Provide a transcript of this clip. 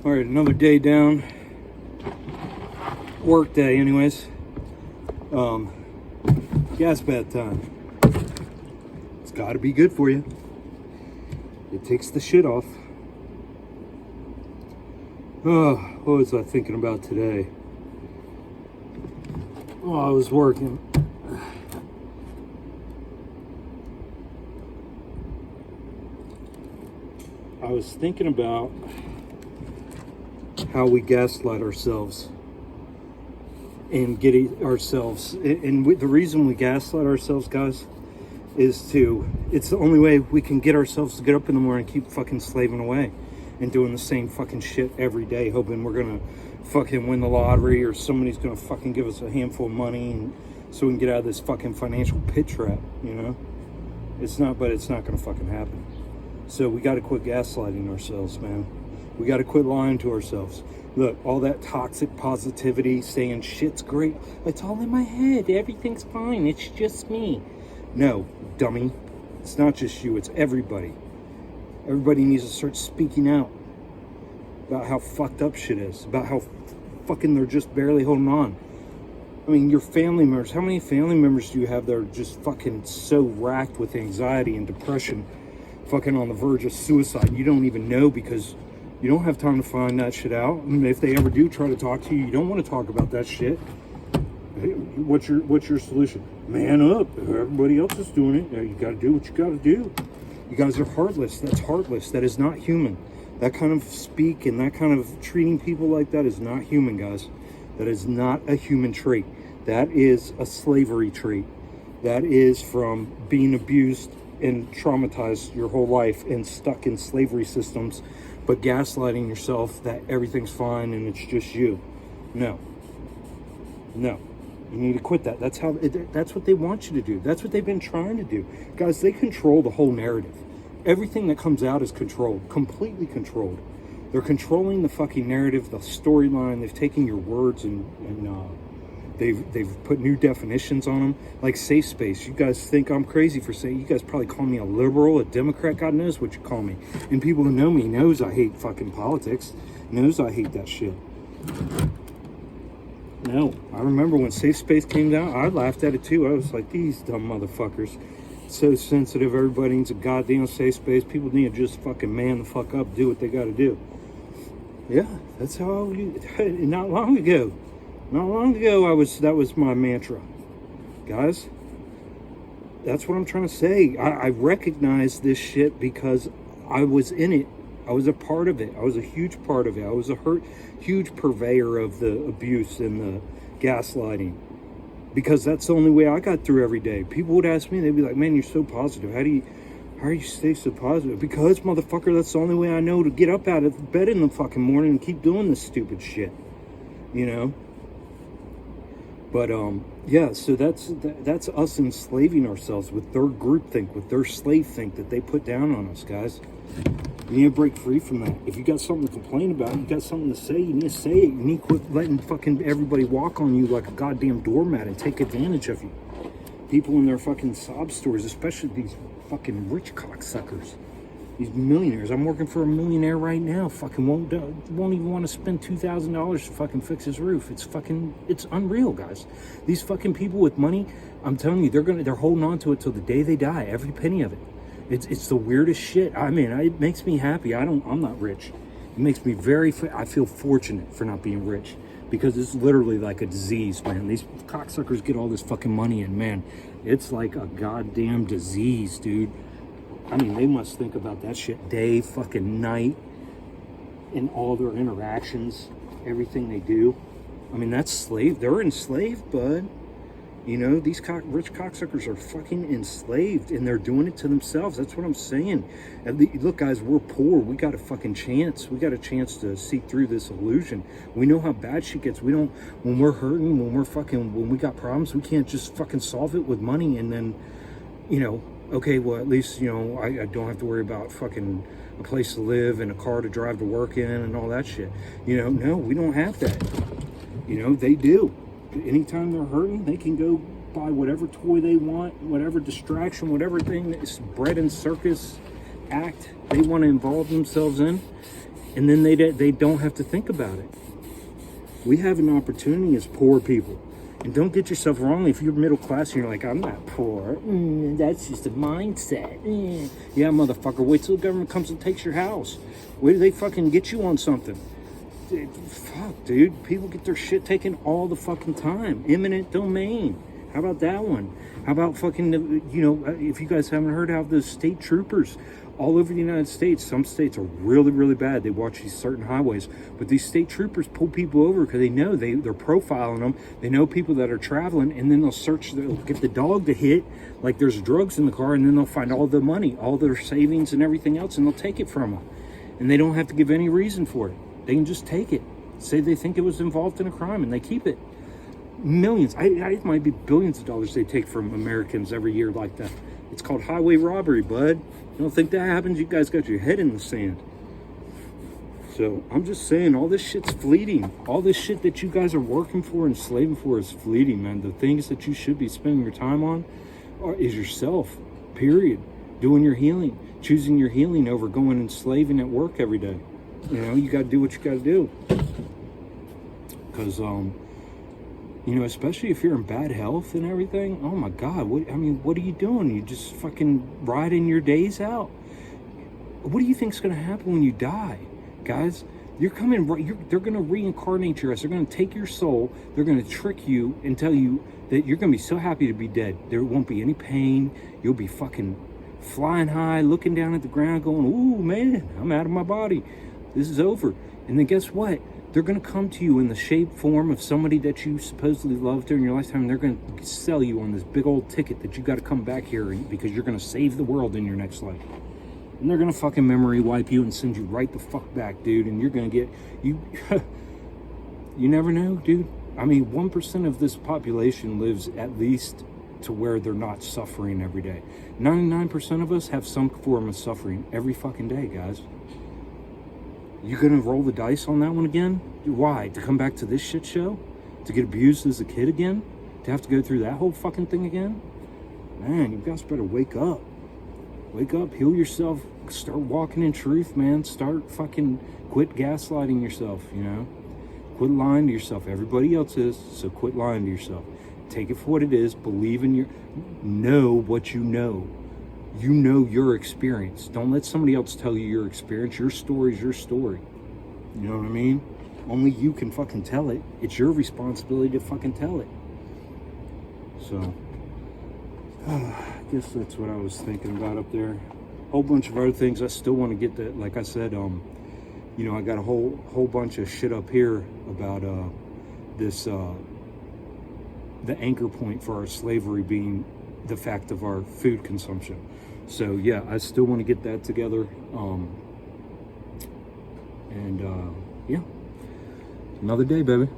All right, another day down. Work day, anyways. Gas bath time. It's got to be good for you. It takes the shit off. Oh, what was I thinking about today? Oh, I was working. I was thinking about how we gaslight ourselves and get ourselves, and the reason we gaslight ourselves, guys, is it's the only way we can get ourselves to get up in the morning and keep fucking slaving away and doing the same fucking shit every day, hoping we're gonna fucking win the lottery or somebody's gonna fucking give us a handful of money and so we can get out of this fucking financial pit trap, you know? It's not gonna fucking happen. So we gotta quit gaslighting ourselves, man. We gotta quit lying to ourselves. Look, all that toxic positivity, saying shit's great, it's all in my head, everything's fine, it's just me. No, dummy. It's not just you, it's everybody. Everybody needs to start speaking out about how fucked up shit is, about how fucking they're just barely holding on. I mean, your family members, how many family members do you have that are just fucking so racked with anxiety and depression, fucking on the verge of suicide? You don't even know because you don't have time to find that shit out. And if they ever do try to talk to you, you don't want to talk about that shit. Hey, what's your solution? Man up. Everybody else is doing it. You got to do what you got to do. You guys are heartless. That's heartless. That is not human. That kind of speak and that kind of treating people like that is not human, guys. That is not a human trait. That is a slavery trait. That is from being abused and traumatized your whole life and stuck in slavery systems, but gaslighting yourself that everything's fine and it's just you. No. You need to quit that. That's what they want you to do. That's what they've been trying to do. Guys, they control the whole narrative. Everything that comes out is controlled, completely controlled. They're controlling the fucking narrative, the storyline. They've taken your words and they've put new definitions on them. Like safe space. You guys think I'm crazy for saying, you guys probably call me a liberal, a Democrat, God knows what you call me. And people who know me knows I hate fucking politics, knows I hate that shit. No, I remember when safe space came down, I laughed at it too. I was like, these dumb motherfuckers. So sensitive, everybody needs a goddamn safe space. People need to just fucking man the fuck up, do what they gotta do. Yeah, that's how not long ago, that was my mantra. Guys, that's what I'm trying to say. I recognize this shit because I was in it. I was a part of it. I was a huge part of it. I was a huge purveyor of the abuse and the gaslighting. Because that's the only way I got through every day. People would ask me, they'd be like, man, you're so positive. How do you stay so positive? Because, motherfucker, that's the only way I know to get up out of bed in the fucking morning and keep doing this stupid shit. You know? But, yeah, so that's us enslaving ourselves with their groupthink, with their slave think that they put down on us, guys. You need to break free from that. If you got something to complain about, you got something to say, you need to say it. You need to quit letting fucking everybody walk on you like a goddamn doormat and take advantage of you. People in their fucking sob stories, especially these fucking rich cocksuckers. These millionaires. I'm working for a millionaire right now. Fucking won't even want to spend $2,000 to fucking fix his roof. It's unreal, guys. These fucking people with money, I'm telling you, they're holding on to it till the day they die. Every penny of it. It's the weirdest shit. I mean, it makes me happy. I'm not rich. It makes me I feel fortunate for not being rich because it's literally like a disease, man. These cocksuckers get all this fucking money and man, it's like a goddamn disease, dude. I mean, they must think about that shit day, fucking night in all their interactions, everything they do. I mean, that's slave. They're enslaved, bud. You know, these rich cocksuckers are fucking enslaved and they're doing it to themselves. That's what I'm saying. Look, guys, we're poor. We got a fucking chance. We got a chance to see through this illusion. We know how bad shit gets. When we're hurting, when we got problems, we can't just fucking solve it with money and then, you know, okay, well, at least, you know, I don't have to worry about fucking a place to live and a car to drive to work in and all that shit. You know, no, we don't have that. You know, they do. Anytime they're hurting, they can go buy whatever toy they want, whatever distraction, whatever thing that's bread and circus act they want to involve themselves in. And then they don't have to think about it. We have an opportunity as poor people. And don't get yourself wrong. If you're middle class and you're like, I'm not poor. That's just a mindset. Yeah, motherfucker. Wait till the government comes and takes your house. Wait till they fucking get you on something. Fuck, dude. People get their shit taken all the fucking time. Eminent domain. How about that one? How about fucking, if you guys haven't heard how the state troopers all over the United States, some states are really, really bad. They watch these certain highways. But these state troopers pull people over because they know they're profiling them. They know people that are traveling, and then they'll get the dog to hit, like there's drugs in the car, and then they'll find all the money, all their savings and everything else, and they'll take it from them. And they don't have to give any reason for it. They can just take it. Say they think it was involved in a crime, and they keep it. Millions, it might be billions of dollars they take from Americans every year like that. It's called highway robbery, bud. You don't think that happens? You guys got your head in the sand. So I'm just saying, all this shit's fleeting. All this shit that you guys are working for and slaving for is fleeting, man. The things that you should be spending your time on is yourself, period. Doing your healing, choosing your healing over going and slaving at work every day. You got to do what you got to do. Because, especially if you're in bad health and everything, oh my God, what are you doing? You just fucking riding your days out. What do you think's going to happen when you die, guys? They're going to reincarnate your ass. They're going to take your soul. They're going to trick you and tell you that you're going to be so happy to be dead. There won't be any pain. You'll be fucking flying high, looking down at the ground, going, ooh, man, I'm out of my body. This is over. And then guess what? They're going to come to you in the shape, form of somebody that you supposedly loved during your lifetime. And they're going to sell you on this big old ticket that you got to come back here because you're going to save the world in your next life. And they're going to fucking memory wipe you and send you right the fuck back, dude. And you're going to get, you never know, dude. 1% of this population lives at least to where they're not suffering every day. 99% of us have some form of suffering every fucking day, guys. You gonna roll the dice on that one again? Why? To come back to this shit show? To get abused as a kid again? To have to go through that whole fucking thing again? Man, you guys better wake up. Wake up, heal yourself, start walking in truth, man. Quit gaslighting yourself, Quit lying to yourself. Everybody else is, so quit lying to yourself. Take it for what it is. Believe in know what you know. You know your experience. Don't let somebody else tell you your experience. Your story is your story. You know what I mean? Only you can fucking tell it. It's your responsibility to fucking tell it. So, I guess that's what I was thinking about up there. Whole bunch of other things. I still want to get that. Like I said, I got a whole bunch of shit up here about this. The anchor point for our slavery being the fact of our food consumption. So yeah, I still want to get that together. Yeah, another day, baby.